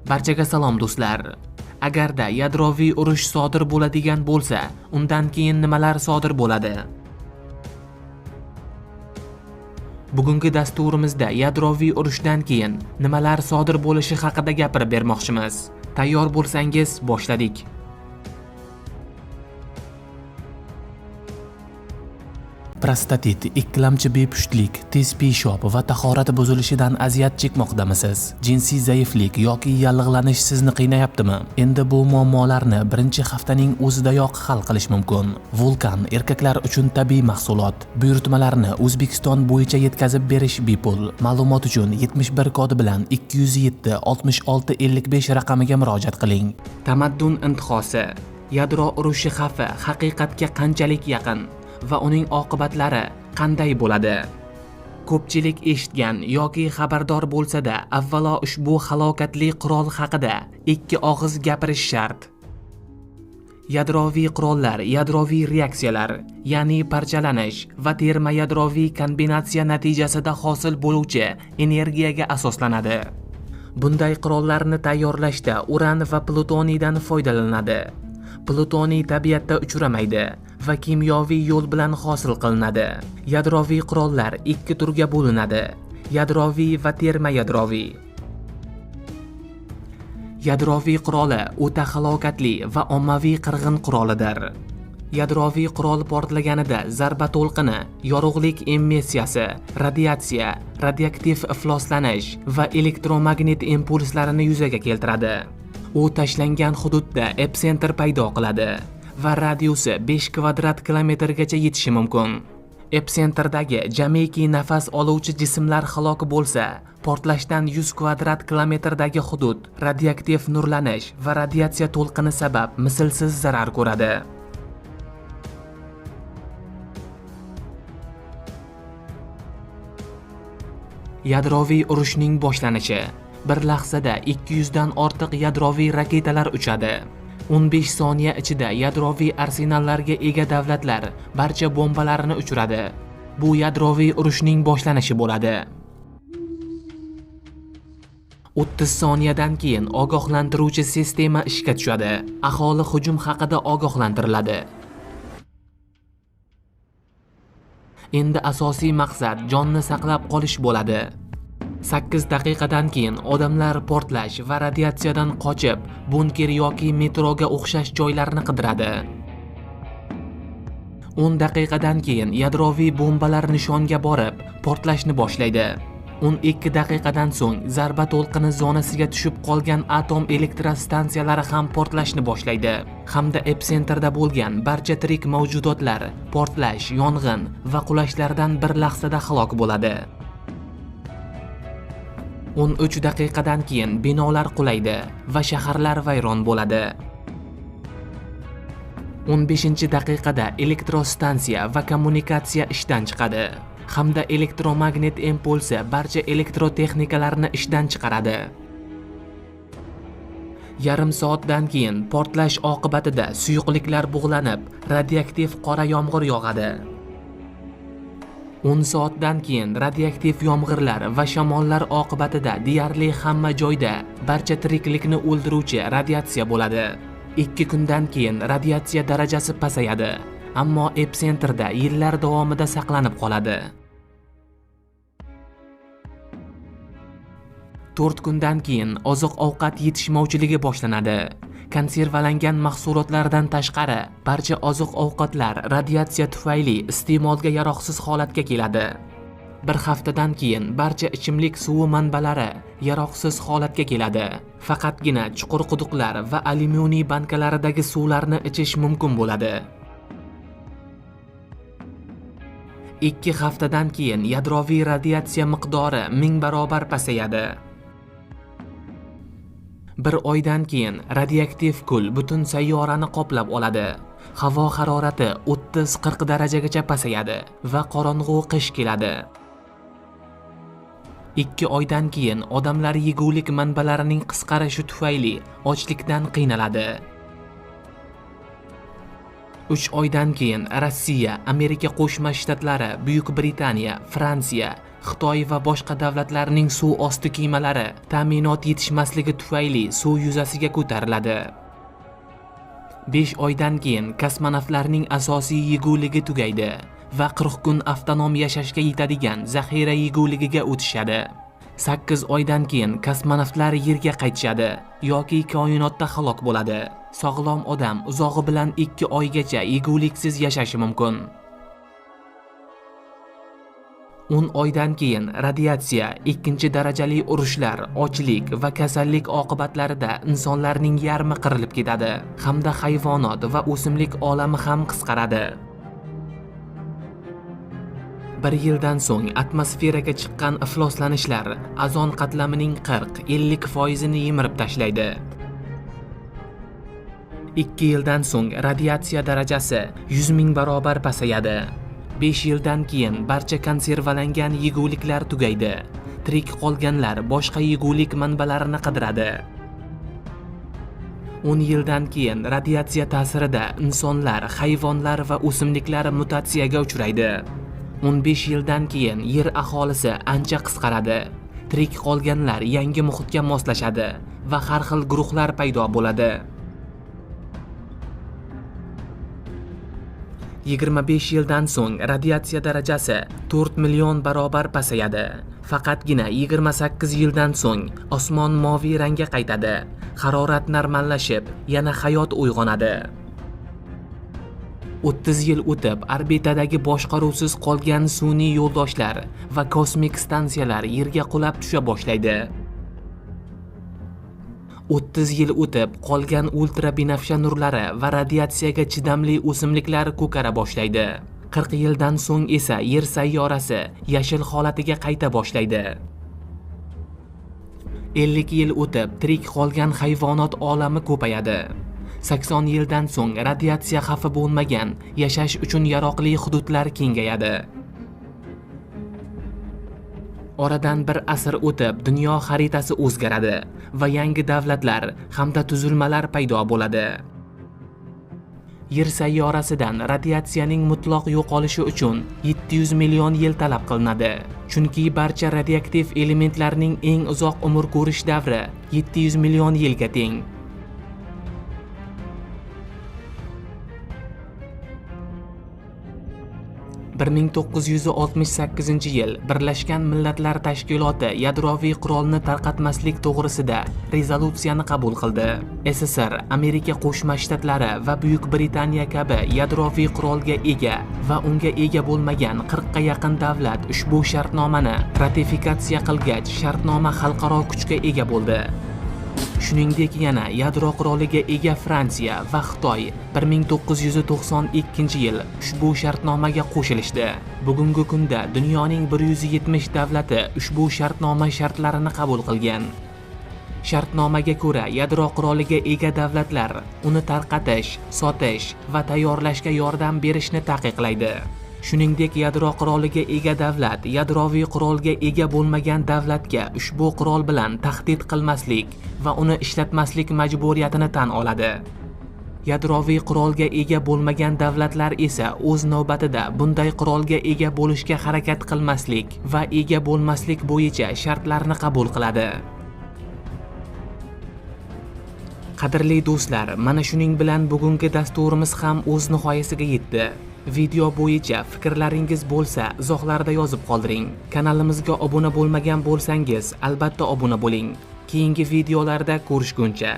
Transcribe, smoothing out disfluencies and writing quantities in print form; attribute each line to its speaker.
Speaker 1: Barchaga salom do'stlar. Agarda yadroviy urush sodir bo'ladigan bo'lsa, undan keyin nimalar sodir bo'ladi? Bugungi dasturimizda yadroviy urushdan keyin nimalar sodir bo'lishi haqida gapirib bermoqchimiz. Tayyor bo'lsangiz, boshladik. Prostatit, ikkilamchi bepushtlik, tez peshob va tahorati buzilishidan aziyat chekmoqdamisiz? Jinsiy zaiflik yoki yallig'lanish sizni qiynayaptimi? Endi bu muammolarni birinchi haftaning o'zidayoq hal qilish mumkin. Vulkan erkaklar uchun tabiiy mahsulot. Buyurtmalarni O'zbekiston bo'yicha yetkazib berish bepul. Ma'lumot uchun 71 kodi bilan 207 66 55 raqamiga murojaat qiling. Tamaddun intihosi. Yadro urushi xavfi haqiqatga qanchalik yaqin va uning oqibatlari qanday bo'ladi? Ko'pchilik eshitgan yoki xabardor bo'lsa-da, avvalo ushbu halokatli qurol haqida ikki og'iz gapirish shart. Yadroviy qurollar yadroviy reaksiyalar, ya'ni parchalanish va termoyadroviy kombinatsiya natijasida hosil bo'luvchi energiyaga asoslanadi. Bunday qurollarni tayyorlashda uran va plutoniydan foydalaniladi. Plutoniy tabiatda uchramaydi va kimyoviy yo'l bilan hosil qilinadi. Yadroviy qurollar ikki turga bo'linadi: yadroviy va termoyadroviy. Yadroviy quroli o'ta halokatli va ommaviy qirg'in qurolidir. Yadroviy qurol portlaganida zarba to'lqini, yorug'lik emissiyasi, radiatsiya, radioaktiv ifloslanish va elektromagnet impulslarini yuzaga keltiradi. U tashlangan hududda epsentr paydo qiladi va radiusi 5 kvadrat kilometrgacha yetishi mumkin. Epsentrdagi jamiki nafas oluvchi jismlar halok bo'lsa, portlashdan 100 kvadrat kilometrdagi hudud radioaktiv nurlanish va radiatsiya to'lqini sabab mislsiz zarar ko'radi. Yadroviy urushning boshlanishi. Bir lahzada 200 dan ortiq yadroviy raketalar uchadi. 15 soniya ichida yadroviy arsenallarga ega davlatlar barcha bombalarini uchiradi. Bu yadroviy urushning boshlanishi bo'ladi. 30 soniyadan keyin ogohlantiruvchi sistema ishga tushadi. Aholi hujum haqida ogohlantiriladi. Endi asosiy maqsad jonni saqlab qolish bo'ladi. 8 daqiqadan keyin odamlar portlash va radiatsiyadan qochib, bunker yoki metroga o'xshash joylarni qidiradi. 10 daqiqadan keyin yadroviy bombalar nishonga borib, portlashni boshlaydi. 12 daqiqadan so'ng zarba to'lqini zonasiga tushib qolgan atom elektrostansiyalari ham portlashni boshlaydi, hamda epsentrda bo'lgan barcha tirik mavjudotlar portlash, yong'in va qulashlardan bir lahzada halok bo'ladi. 13 daqiqadan keyin binolar qulaydi va shaharlar vayron bo'ladi. 15 daqiqada elektrostansiya va kommunikatsiya ishdan chiqadi, hamda elektromagnet impulsi barcha elektrotexnikalarni ishdan chiqaradi. Yarim soatdan keyin portlash oqibatida suyuqliklar bug'lanib, radioaktiv qora yomg'ir yog'adi. 10 soatdan keyin radioaktiv yomg'irlar va shamollar oqibatida deyarli hamma joyda barcha tiriklikni o'ldiruvchi radiatsiya bo'ladi. 2 kundan keyin radiatsiya darajasi pasayadi, ammo epsentrda yillar davomida saqlanib qoladi. 4 kundan keyin oziq-ovqat yetishmovchiligi boshlanadi. Konservalangan mahsulotlardan tashqari, barcha oziq-ovqatlar radiatsiya tufayli iste'molga yaroqsiz holatga keladi. Bir haftadan keyin barcha ichimlik suvi manbalari yaroqsiz holatga keladi. Faqatgina chuqur quduqlar va alyuminiy bankalaridagi suvlarni ichish mumkin bo'ladi. 2 haftadan keyin yadroviy radiatsiya miqdori 1000 barobar pasayadi. 1 oydan keyin radioaktiv kul butun sayyorani qoplab oladi. Havo harorati 30-40 darajagacha pasayadi va qorong'u qish keladi. 2 oydan keyin odamlar yegulik manbalarining qisqarishi tufayli ochlikdan qiynaladi. 3 oydan keyin Rossiya, Amerika Qo'shma Shtatlari, Buyuk Britaniya, Fransiya, Xitoy va boshqa davlatlarning suv osti kemalari ta'minot yetishmasligi tufayli suv yuzasiga ko'tariladi. 5 oydan keyin kosmonavtlarning asosiy yeguvligi tugaydi va 40 kun avtonom yashashga yetadigan zaxira yeguligiga o'tishadi. 8 oydan keyin kosmonavtlar Yerga qaytishadi yoki koinotda halok bo'ladi. Sog'lom odam uzog'i bilan 2 oygacha yeguliksiz yashashi mumkin. 10 oydan keyin radiatsiya, ikkinchi darajali urushlar, ochlik va kasallik oqibatlarida insonlarning yarmi qirilib ketadi, hamda hayvonot va o'simlik olami ham qisqaradi. 1 yildan so'ng atmosferaga chiqqan ifloslanishlar ozon qatlamining 40-50% ni yemirib tashlaydi. 2 yildan so'ng radiatsiya darajasi 100 ming barobar pasayadi. 5 yildan keyin barcha konservalangan yeguliklar tugaydi. Tirik qolganlar boshqa yegulik manbalarini qidiradi. 10 yildan keyin radiatsiya ta'sirida insonlar, hayvonlar va o'simliklar mutatsiyaga uchraydi. 15 yildan keyin yer aholisi ancha qisqaradi. Tirik qolganlar yangi muhitga moslashadi va har xil guruhlar paydo bo'ladi. 25 yildan so'ng radiatsiya darajasi 4 million barobar pasayadi. Faqatgina 28 yildan so'ng osmon moviy rangga qaytadi. Harorat normallashib, yana hayot uyg'onadi. 30 yil o'tib, orbitadagi boshqaruvsiz qolgan sun'iy yo'ldoshlar va kosmik stansiyalar Yerga qulab tusha boshlaydi. 30 yil o'tib, qolgan ultrabinafsha nurlari va radiatsiyaga chidamli o'simliklar ko'kara boshlaydi. 40 yildan so'ng esa Yer sayyorasi yashil holatiga qayta boshlaydi. 50 yil o'tib, tirik qolgan hayvonot olami ko'payadi. 80 yildan so'ng radiatsiya xavfi bo'lmagan, yashash uchun yaroqli hududlar kengayadi. Oradan bir asr o'tib, dunyo xaritasi o'zgaradi va yangi davlatlar hamda tuzilmalar paydo bo'ladi. Yer sayyorasidan radiatsiyaning mutloq yo'qolishi uchun 700 million yil talab qilinadi. Chunki barcha radioaktiv elementlarning eng uzoq umr ko'rish davri 700 million yilga teng. Bir 1968 yil Birlashgan Millatlar Tashkiloti yadroviy qurolni tarqatmaslik to'g'risida rezolyutsiyani qabul qildi. SSR, Amerika Qo'shma Shtatlari va Buyuk Britaniya kabi yadroviy qurolga ega va unga ega bo'lmagan 40 ga yaqin davlat ushbu shartnomani ratifikatsiya qilgach, shartnoma xalqaro kuchga ega bo'ldi. Shuningdek, yana yadro quroliga ega Fransiya va Xitoy 1992 yil ushbu shartnomaga qo'shilishdi. Bugungi kunda dunyoning 170 davlati ushbu shartnoma shartlarini qabul qilgan. Shartnomaga ko'ra, yadro quroliga ega davlatlar uni tarqatish, sotish va tayyorlashga yordam berishni taqiqlaydi. Shuningdek, yadro quroliga ega davlat yadroviy qurolga ega bo'lmagan davlatga ushbu qurol bilan tahdid qilmaslik va uni ishlatmaslik majburiyatini tan oladi. Yadroviy qurolga ega bo'lmagan davlatlar esa o'z navbatida bunday qurolga ega bo'lishga harakat qilmaslik va ega bo'lmaslik bo'yicha shartlarni qabul qiladi. Qadrli do'stlar, mana shuning bilan bugungi dasturimiz ham o'z nihoyasiga yetdi. Video bo'yicha fikrlaringiz bo'lsa, izohlarda yozib qoldiring. Kanalimizga obuna bo'lmagan bo'lsangiz, albatta obuna bo'ling. Keyingi videolarda ko'rishguncha